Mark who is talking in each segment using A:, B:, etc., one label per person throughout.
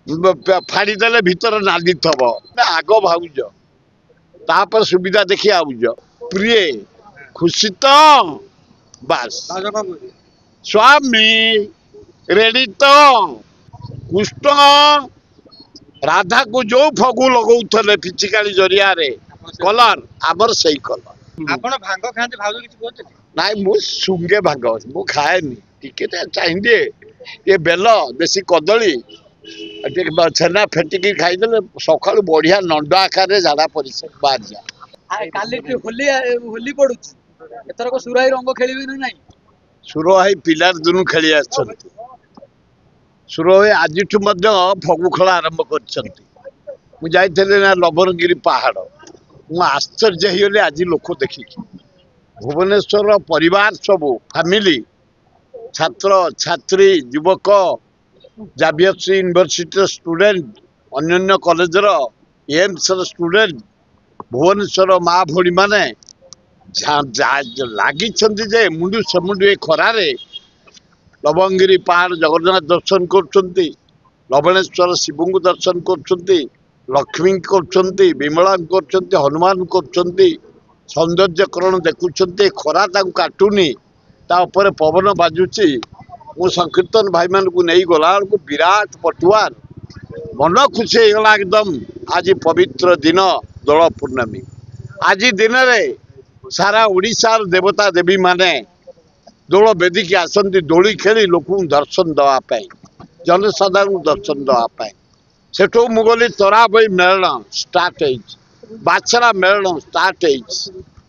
A: फाड़ीदे भितर नाली थब आग भावुज तापर सुविधा देखी आउज प्रिय खुशी तो बास स्वामी रेडी तो कृष्ण राधा को जो फगु लगौले पिचिकाली जरिया कलर आमर से कलर
B: आपण भांग खाते भाउज किछ कहते
A: नाई मु सुंगे भाग मु खाएनी टिके चाहिए ये बेल देसी कदली छेना फेटिकी खाईदे सका बढ़िया नंद आकार झाड़ा परिषद बाहर जा
C: काली होली होली पड़ुची एथरक सुराई रंग खेलिबे ना नाही
A: सुर भाई पिलार दुनु खेली आछन सुर भाई आज फगु खेल आरंभ कर लबरगिरी पहाड़ मु आश्चर्य होगली आज लोक देखिकी भुवनेश्वर परिवार सब फैमिली छात्र छात्री युवक जावियस यूनिवर्सिटी स्टूडेंट अन्य कॉलेज एम्स स्टूडेंट भुवनेश्वर माँ भौणी माने लगी मुंडू सेमुंडू ए खरारे लवंगिरी पहाड़ जगन्नाथ दर्शन कर लवणेश्वर शिव को दर्शन कर लक्ष्मी कर विमला कर हनुमान कर सौंदर्यकरण देखुं खरा काटुनी तापर पवन बाजुची मु संकीर्तन भाई मान को नहीं गला को विराट पटुआर मन खुशी होगा एकदम आज पवित्र दिन दोल पूर्णमी आज दिन में सारा ओडिशार देवता देवी माने दोल बेदिकी आसती दोली खेली लोक दर्शन दवापाई जनसाधारण दर्शन दवापाई सेठू मुगली तराबई मेलन स्टार्ट बाछरा मेलन स्टार्ट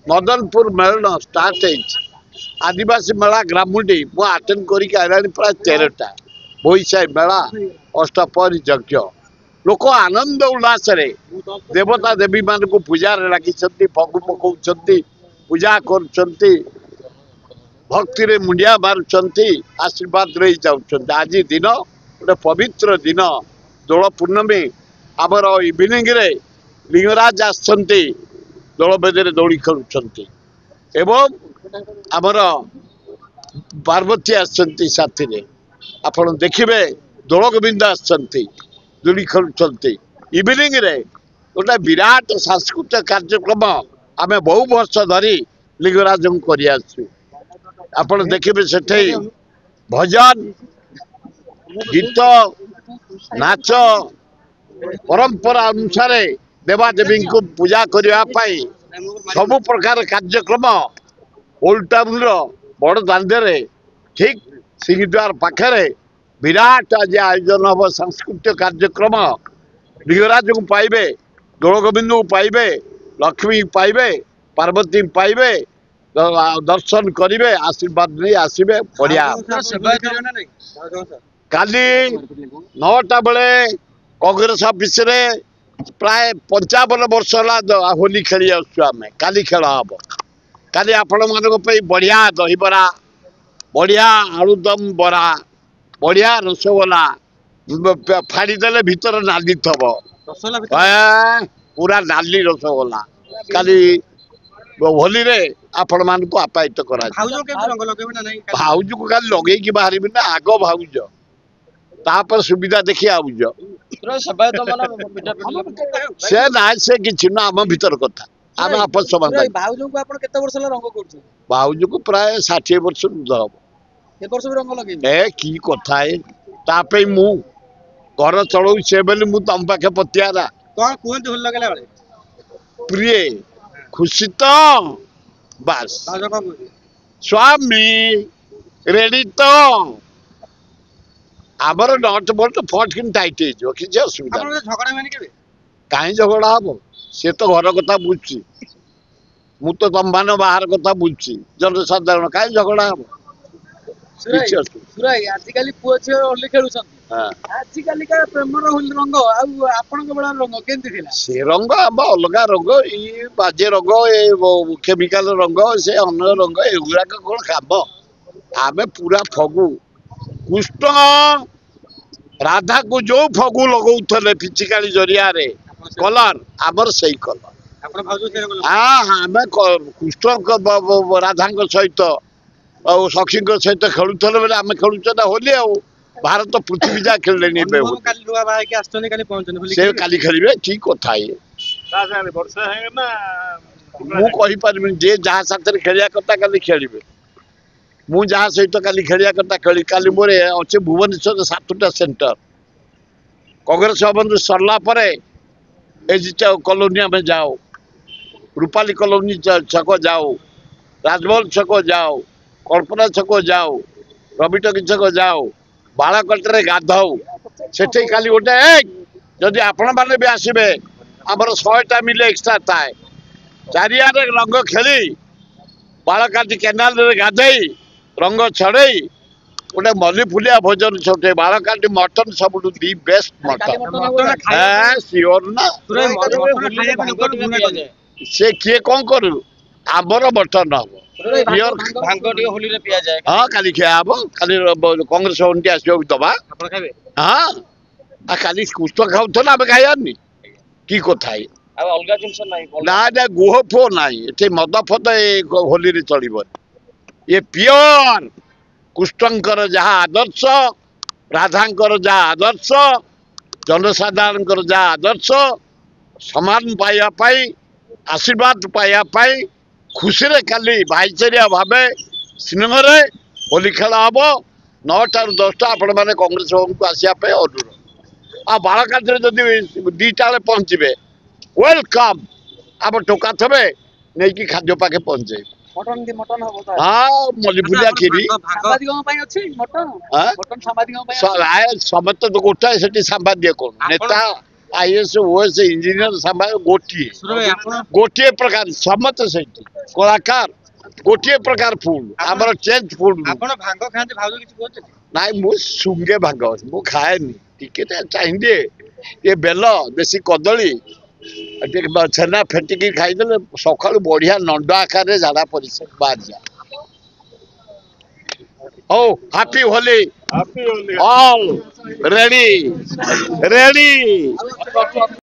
A: मदनपुर मेलन स्टार्ट आदिवासी मेला ग्रामुंडी मु अटेंड कर प्राय 13टा बोईसाई मेला अष्टपहरी यज्ञ लोक आनंद उल्लास देवता देवी मान को पूजा लगी फगु पकाउछंती पूजा कर भक्ति रे मुंडिया मारुंट आशीर्वाद रही जाऊँ आज दिन गोटे पवित्र दिन दोल पूर्णमी आमर इवनिंग रे लिंगराज आसती दोल बेदे दौड़ी खेलुंट एवं आमर पार्वती आसती साथी रे आपण देखिए दोल गोविंद आसती दोली खेलुंट इवनिंग रे गोटे विराट सांस्कृतिक कार्यक्रम आम बहु वर्ष धरी लिंगराज कर आपण देखिए सेठे भजन गीत नाच परंपरा अनुसार देवादेवी को पूजा करने सबु प्रकार कार्यक्रम ओल्ड टाउन बड़ दांडे ठीक सिंहद्वार पाखे विराट आज आयोजन हम सांस्कृतिक कार्यक्रम लिंगराज को पाइबे दोल गोविंद को पाइबे लक्ष्मी पाइबे पार्वती पाइबे दर्शन करेंगे आशीर्वाद नहीं आसबे बढ़िया काली 9टा बेले कांग्रेस ऑफिस रे प्राय 55 वर्ष होली खेली आम काली खेल हम काली आपण मान बढ़िया दहीबरा बढ़िया आलुदम बरा बढ़िया रसगोला फाड़ीदे भितर नाली थब पूरा नाली रसगोला काली होली रे आपण मान को आपायित करा भाउज को खाली लगे बाहर ना आग भाउज तापर सुविधा देखी आउज से ना से किछि ना आम भीतर कथा आम आपस
C: भाउज को आपण केते वर्ष रंग करछु
A: भाउज को प्राय 60 वर्ष हम
C: ए वर्ष भी रंग लगे
A: ए की कथा है तापे मु घर चलौ से बेले मु तम पाखे पतियारा
B: कोन कोन होल लगला बेले
A: प्रिय खुशी तो बास स्वामी रेडी तो आमर नट बोल्ट फट कि टाइट किसी असुविधा कहीं झगड़ा हम सी तो घर कथा बुझी मु तो तुम मान बाहर कथा बुझी जनसाधारण कहीं झगड़ा हम
C: आजिकल पुओ झील होली खेलुछन आजिकल का प्रेमर होली रंग आपण बेला रंग केंति थिला
A: से रंग आम अलग रंग ये बाजे रंग ये केमिकल रंग से अन्य रंग एगुड़ाक कौन काम आम पूरा फगु कृष्ण राधा को जो फगु लगौले पिचिकाली जरिया कलर आमर से कलर हाँ आम कृष्ण राधा सहित सखी सहित खेलुले बेले आम खेलुचे ना होली भारत पृथ्वी जा खेल
B: ଅନୁଭବ କାଲି ନୂଆ ବାହା ହେଇକି ଆସିଛନ୍ତି କାଲି ପହଞ୍ଚଛନ୍ତି ହୋଲି
A: से
B: ଖେଳିବେ?
A: काली खेलिए की कथा ये मु कही पारिबि जे जहा साथे खेलिया कथा काली खेलिबे मु जहा सहित काली खेलिया कथा खेली काली मोरे अच्छे भुवनेश्वर 7टा सेंटर कांग्रेस बंधु सरला परे एजिटा कॉलोनी में जाओ रूपाली कॉलोनी छक जाओ राजमहल छक जाओ कल्पना छक जाओ रविटकी छक जाओ बालाकटरे गाधौ सेठे खाली गोटे जदि आपण माने भी आसबे आमर 100टा मिले एक्स्ट्रा थाए चारियारे रंग खेली बालकाटी केनाल रे गाधई रंग छड़ई गोटे मल्ली फुलिया भोजन छोटे बालकाटी मटन सब दी बेस्ट मटन हाँ सियोर ना
B: ସୁର ଭାଇ, ମଟନ ଖାଇବାକୁ ଲୋକ ଟିକେ ଘୃଣା କରିବେ।
A: से किए कौन करू आमर मटन हम प्योर
B: ଭାଙ୍ଗ ଟିକେ ହୋଲିରେ ପିଆଯାଏ
A: हाँ काली खिया हम काली कांग्रेस ओंटी आसो दबा
B: ଆପଣ ଖାଇବେ
A: हाँ आ काली कुछ तो खाऊ ना आम खाइबानी की कथा है
B: ଆଉ ଅଲଗା ଜିନିଷ ନାହିଁ
A: ना ना गुह फो नहीं एठे मद फद होली रे चलिब ये प्योर कृष्णंकर जहाँ आदर्श राधांकर जहाँ आदर्श जनसाधारण जहाँ आदर्श समान पाइबा पाई आशीर्वाद पाइबा पाई खुशी रे काली भाईचारिया भावे स्नेह रे होली खेल हम 9टा ରୁ 10टा आपण माने कांग्रेस को आसिया पे अनुरोध आ बालकाट जदि 2टा बेले पहुंचे वेलकम आप टोका थबे नहीं कि खाद्य पाके पहुंचे
C: मटन हबो ता
A: हाँ मल्लीफुलिया खीरी
C: सामाजिक ପାଇଁ ଅଛି ମଟନ
A: हाँ?
C: ମଟନ ସାମ୍ବାଦିକ ପାଇଁ
A: समस्त तो गोटाए से संवाद कौन नेता आईएएस ओएस इंजीनियर संवाद गोटे
B: ସୁର ଭାଇ ଆପଣ
A: गोटे प्रकार समस्त से कलाकार गोटे प्रकार फुल आमर चेंज फुल
B: ଆପଣ ଭାଙ୍ଗ ଖାଆନ୍ତି ଭାଉଜ କିଛି କୁହନ୍ତି
A: नाई मु सुंगे भाग मु खाएनी टिके चाहिए ये बेल देसी कदली छेना फेटिकी खाईदे सका बढ़िया नंड आकार झाड़ा परिषद बाहर जा ओ happy Holi all ready ready